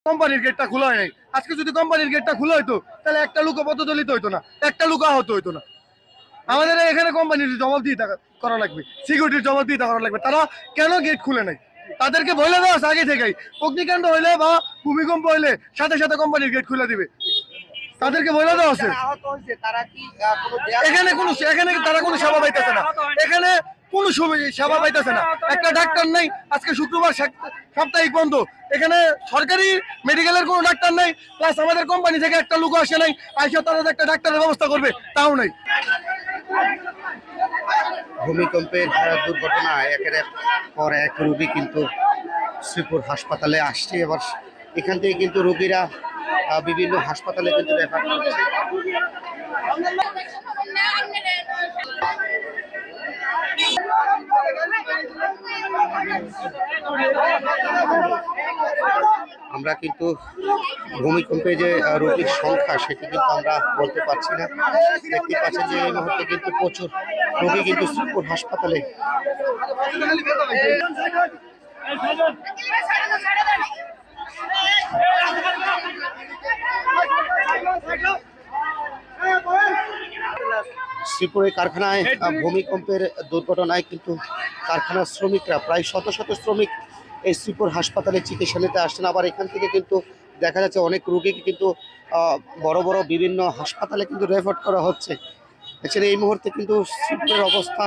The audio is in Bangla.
কোম্পানির গেটটা খোলা হয় নাই। আজকে যদি কোম্পানির গেটটা খোলা হইতো তাহলে একটা লোক পদদলিত হইতো না, একটা লোক আহত হইতো না। আমাদের এখানে কোম্পানির জবাব দিয়ে করা লাগবে, সিকিউরিটির জবাব দিয়ে করা লাগবে। তারা কেন গেট খুলে নাই তাদেরকে বলে দেওয়া আগে থেকেই। অগ্নিকাণ্ড হইলে বা ভূমিকম্প হইলে সাথে সাথে কোম্পানির গেট খুলে দিবে, তাদেরকে বলে দেওয়া আছে। এখানে তারা কোনো সেবা পাইতেছে না, এখানে কোনো সেবা পাইতেছে না। একটা ডাক্তার নাই, আজকে শুক্রবার সাপ্তাহিক বন্ধ, এখানে সরকারি মেডিকেলের কোনো ডাক্তার নাই, প্লাস আমাদের কোম্পানি থেকে একটা লোক আসে নাই আইসা তারা একটা ডাক্তারের ব্যবস্থা করবে তাও নাই। ভূমিকম্পের দুর্ঘটনায় একের পর এক রোগী কিন্তু শ্রীপুর হাসপাতালে আসছে। এবার এখান থেকে কিন্তু রোগীরা বিভিন্ন হাসপাতালে কিন্তু রেফার করছে। আমরা কিন্তু ভূমিকম্পে যে রোগীর সংখ্যা সেটি কিন্তু আমরা বলতে পারছি না। দেখতে পাচ্ছেন যে এই মুহূর্তে কিন্তু প্রচুর রোগী কিন্তু শ্রীপুর হাসপাতালে। শ্রীপুরের কারখানায় ভূমিকম্পের দুর্ঘটনায় কিন্তু কারখানার শ্রমিকরা প্রায় শত শত শ্রমিক এই শ্রীপুর হাসপাতালে চিকিৎসা নিতে আসছেন। আবার এখান থেকে কিন্তু দেখা যাচ্ছে অনেক রোগীকে কিন্তু বড় বড় বিভিন্ন হাসপাতালে কিন্তু রেফার করা হচ্ছে। এছাড়া এই মুহূর্তে কিন্তু শ্রীপুরের অবস্থা